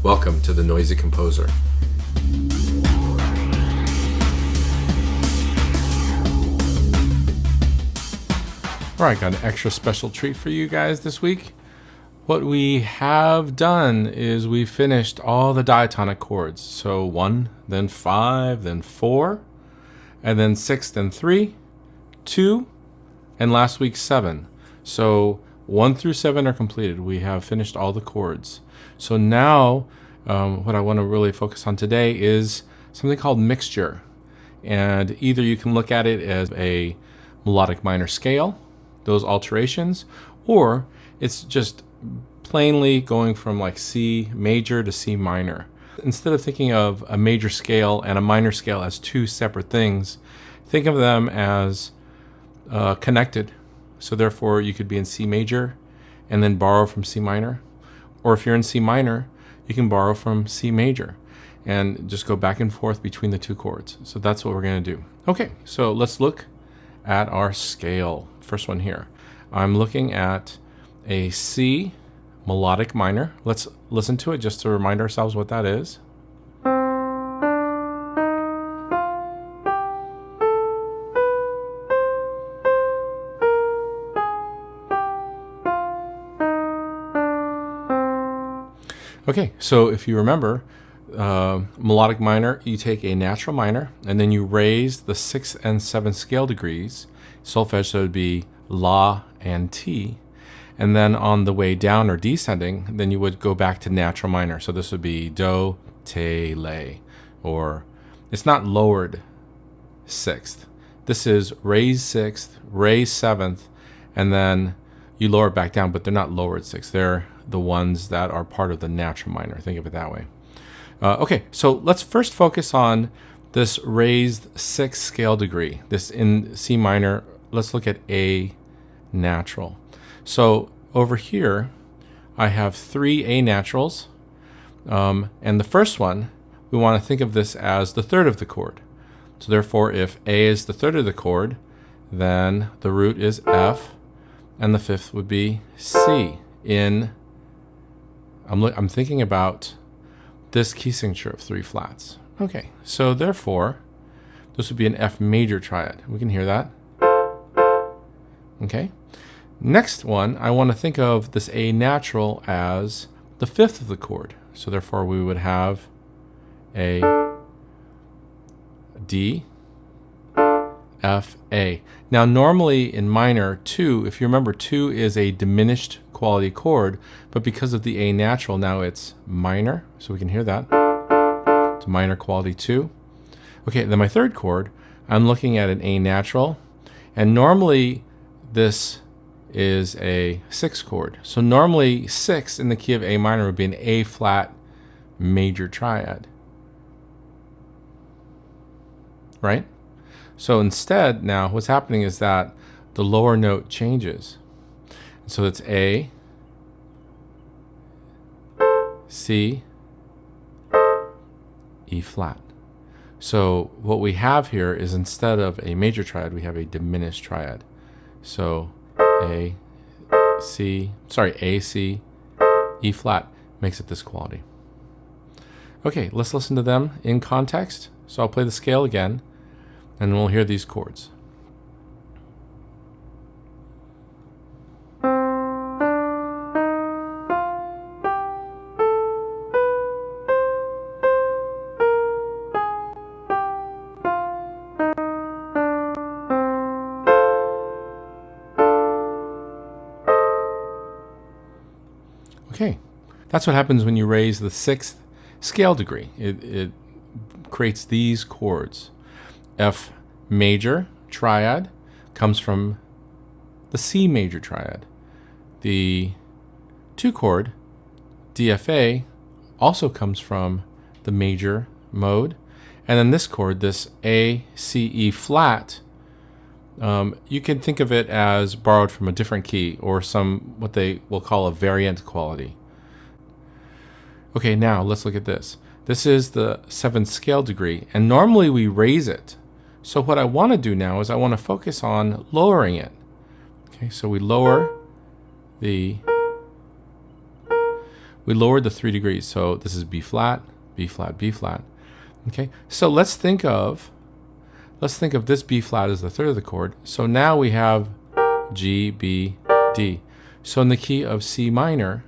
Welcome to the Noisy Composer. Alright, got an extra special treat for you guys this week. What we have done is we finished all the diatonic chords. So 1, then 5, then 4, and then 6, then 3, 2, and last week 7. So 1 through 7 are completed. We have finished all the chords. So now what I want to really focus on today is something called mixture. And either you can look at it as a melodic minor scale, those alterations, or it's just plainly going from like C major to C minor. Instead of thinking of a major scale and a minor scale as two separate things, think of them as connected. So therefore you could be in C major and then borrow from C minor. Or if you're in C minor, you can borrow from C major and just go back and forth between the two chords. So that's what we're going to do. Okay, so let's look at our scale. First one here. I'm looking at a C melodic minor. Let's listen to it just to remind ourselves what that is. Okay, so if you remember, melodic minor, you take a natural minor and then you raise the 6th and 7th scale degrees. Solfege, so it would be La and Ti. And then on the way down or descending, then you would go back to natural minor. So this would be Do, Te, Le. Or it's not lowered 6th. This is raised 6th, raised 7th, and then you lower it back down, but they're not lowered 6th. They're the ones that are part of the natural minor. Think of it that way. Okay, so let's first focus on this raised 6th scale degree. This in C minor, let's look at A natural. So over here, I have 3 A naturals. And the first one, we want to think of this as the third of the chord. So therefore, if A is the third of the chord, then the root is F, and the 5th would be C in... I'm thinking about this key signature of 3 flats. Okay, so therefore, this would be an F major triad. We can hear that. Okay. Next one, I want to think of this A natural as the 5th of the chord. So therefore, we would have a D, F, A. Now, normally in minor, 2, if you remember, 2 is a diminished quality chord, but because of the A natural, now it's minor, so we can hear that. It's minor quality 2. Okay, then my third chord, I'm looking at an A natural, and normally this is a 6 chord. So normally 6 in the key of A minor would be an A flat major triad, right? So instead, now what's happening is that the lower note changes. So it's A, C, E flat. So what we have here is instead of a major triad, we have a diminished triad. So A, C, E flat makes it this quality. Okay, let's listen to them in context. So I'll play the scale again, and we'll hear these chords. Okay, that's what happens when you raise the 6th scale degree. It creates these chords. F major triad comes from the C major triad. The 2 chord, DFA, also comes from the major mode. And then this chord, this A, C, E flat, you can think of it as borrowed from a different key or some what they will call a variant quality. Okay, now let's look at this. This is the 7th scale degree, and normally we raise it. So what I want to do now is I want to focus on lowering it. Okay, so we lower the we lowered the 3 degrees. So this is B flat, B flat, B flat. Okay, so let's think of this B flat as the third of the chord. So now we have G, B, D. So in the key of C minor,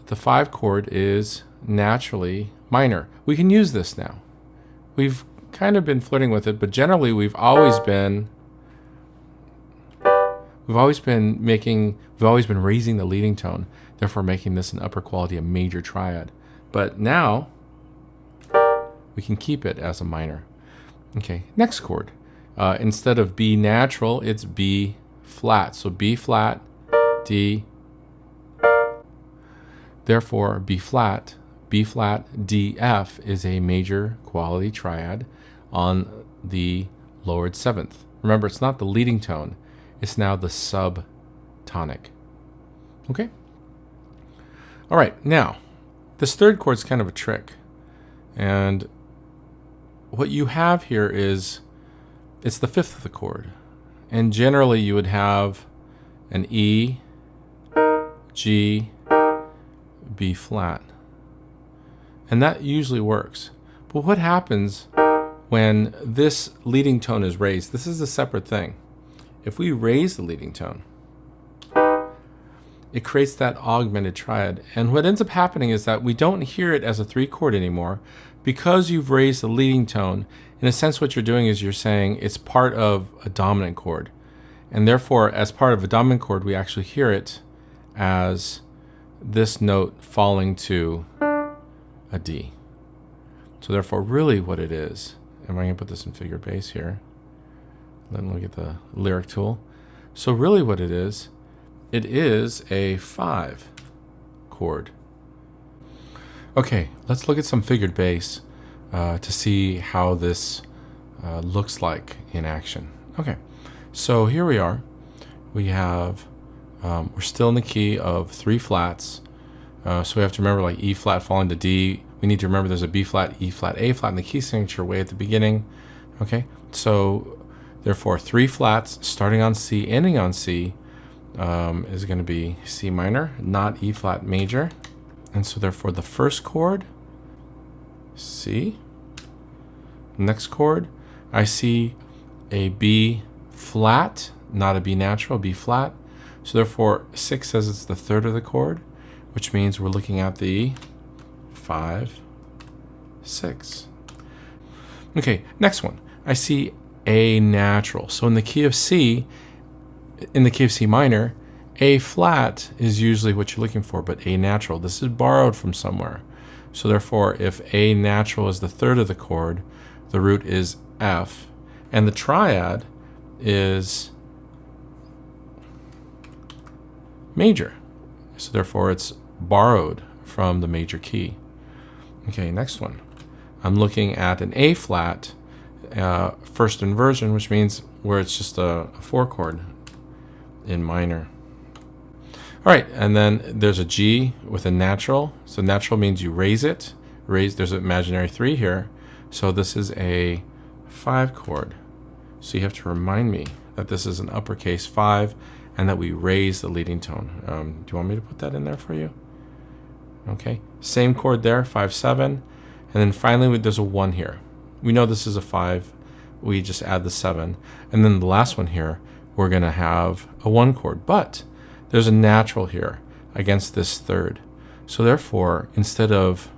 the 5 chord is naturally minor. We can use this now. We've kind of been flirting with it, but generally we've always been raising the leading tone, therefore making this an upper quality, a major triad. But now we can keep it as a minor. Okay, next chord. Instead of B natural, it's B flat. So B flat, D. Therefore, B flat, D, F is a major quality triad on the lowered 7th. Remember, it's not the leading tone. It's now the subtonic. Okay? All right, now, this third chord is kind of a trick. And what you have here is, it's the 5th of the chord. And generally you would have an E, G, B flat. And that usually works. But what happens when this leading tone is raised? This is a separate thing. If we raise the leading tone, it creates that augmented triad. And what ends up happening is that we don't hear it as a 3 chord anymore because you've raised the leading tone. In a sense, what you're doing is you're saying it's part of a dominant chord. And therefore, as part of a dominant chord, we actually hear it as this note falling to a D. So therefore, really what it is, and I'm going to put this in figure bass here. Then look at the lyric tool. So really what it is a 5 chord. Okay, let's look at some figured bass to see how this looks like in action. Okay, so here we are. We have, we're still in the key of 3 flats. So we have to remember, like E flat falling to D. We need to remember there's a B flat, E flat, A flat in the key signature way at the beginning. Okay, so therefore 3 flats starting on C, ending on C is going to be C minor, not E flat major. And so therefore the first chord, C. Next chord, I see a B flat, not a B natural, B flat. So therefore 6 says it's the third of the chord, which means we're looking at the 5, 6. Okay, next one. I see A natural. So in the key of C minor, A flat is usually what you're looking for, but A natural, this is borrowed from somewhere. So therefore, if A natural is the third of the chord, the root is F, and the triad is major. So therefore, it's borrowed from the major key. Okay, next one. I'm looking at an A flat, first inversion, which means where it's just a 4 chord in minor. All right, and then there's a G with a natural. So natural means you raise it. There's an imaginary 3 here. So this is a 5 chord. So you have to remind me that this is an uppercase 5 and that we raise the leading tone. Do you want me to put that in there for you? Okay, same chord there, 5, 7. And then finally there's a 1 here. We know this is a 5. We just add the 7. And then the last one here, we're going to have a 1 chord. But there's a natural here against this third. So therefore, instead of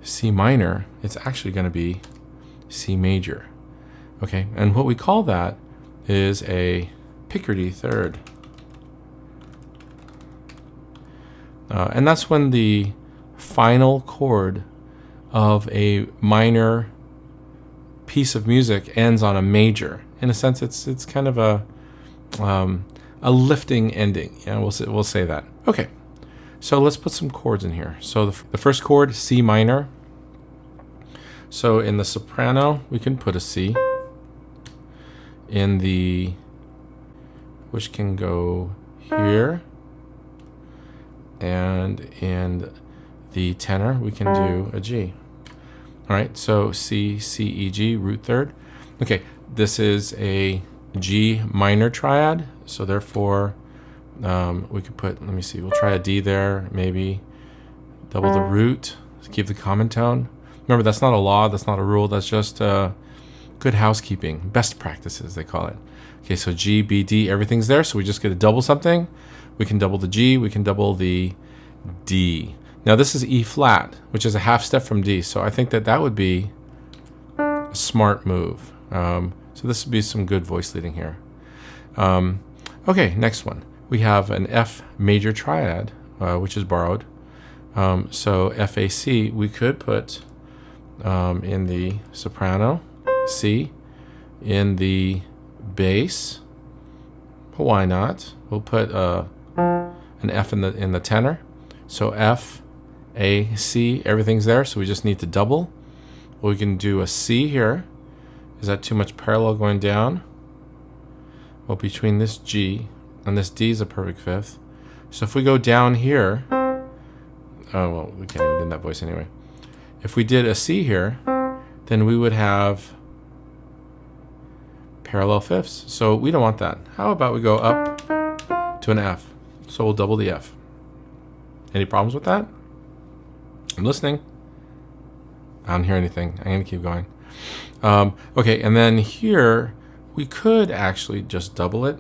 C minor, it's actually going to be C major. Okay, and what we call that is a Picardy third. And that's when the final chord of a minor piece of music ends on a major. In a sense, it's kind of a lifting ending. Yeah, we'll say that. Okay, so let's put some chords in here. So the first chord, C minor. So in the soprano, we can put a C. In the, which can go here. And in the tenor, we can do a G. All right, so C, C, E, G, root third. Okay, this is a G minor triad, so therefore We could put, let me see, we'll try a D there, maybe double the root to keep the common tone. Remember, that's not a law, that's not a rule, that's just good housekeeping, best practices they call it. Okay, so G, B, D, everything's there, so we just get to double something. We can double the G, we can double the D. Now this is E flat, which is a half step from D, so I think that that would be a smart move. So this would be some good voice leading here. Okay, next one. We have an F major triad, which is borrowed. So FAC, we could put in the soprano, C, in the bass, but why not? We'll put an F in the tenor. So F, A, C, everything's there, so we just need to double. We can do a C here. Is that too much parallel going down? Well, between this G and this D is a perfect fifth. So if we go down here, oh, well, we can't even do that voice anyway. If we did a C here, then we would have parallel fifths. So we don't want that. How about we go up to an F? So we'll double the F. Any problems with that? I'm listening. I don't hear anything. I'm going to keep going. Okay, and then here, we could actually just double it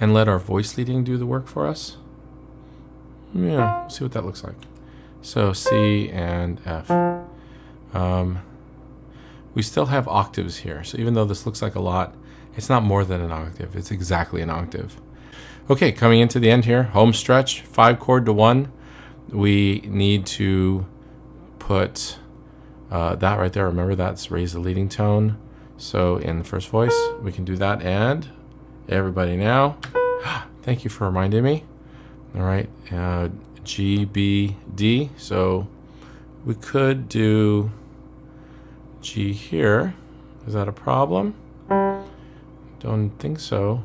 and let our voice leading do the work for us. Yeah, we'll see what that looks like. So C and F. We still have octaves here. So even though this looks like a lot, it's not more than an octave. It's exactly an octave. Okay, coming into the end here, home stretch, 5 chord to 1. We need to put that right there. Remember, that's raise the leading tone. So in the first voice, we can do that. And everybody now, thank you for reminding me. All right, G, B, D. So we could do G here. Is that a problem? Don't think so.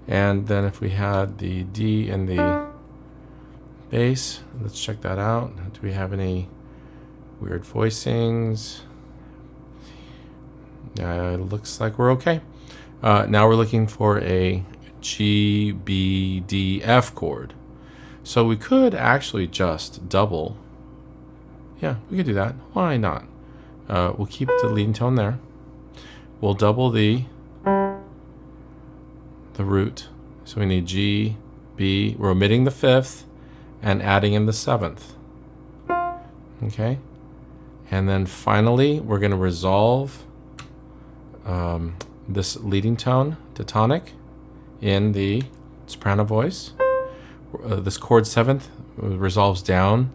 And then if we had the D in the bass, let's check that out. Do we have any weird voicings? It looks like we're okay. Now we're looking for a G, B, D, F chord. So we could actually just double. Yeah, we could do that. Why not? We'll keep the leading tone there. We'll double the root. So we need G, B. We're omitting the fifth and adding in the seventh. Okay? And then finally, we're going to resolve this leading tone to tonic in the soprano voice. This chord seventh resolves down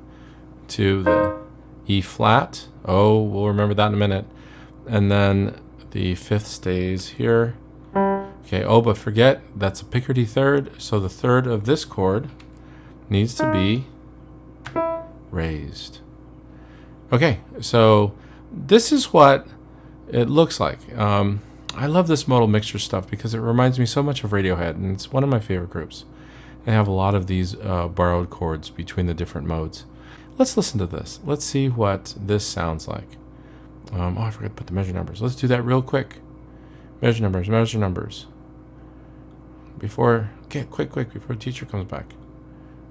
to the E flat. Oh, we'll remember that in a minute. And then the fifth stays here. Okay, oh, but forget, that's a Picardy third, so the third of this chord needs to be raised. Okay, so this is what it looks like. I love this modal mixture stuff because it reminds me so much of Radiohead, and it's one of my favorite groups. They have a lot of these borrowed chords between the different modes. Let's listen to this. Let's see what this sounds like. Oh, I forgot to put the measure numbers. Let's do that real quick. Measure numbers, measure numbers. Quick, before the teacher comes back.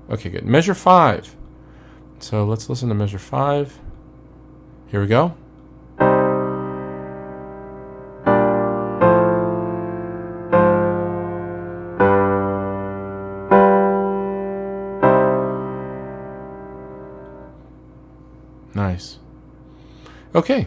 Okay, good. Measure 5. So let's listen to measure 5. Here we go. Nice. Okay,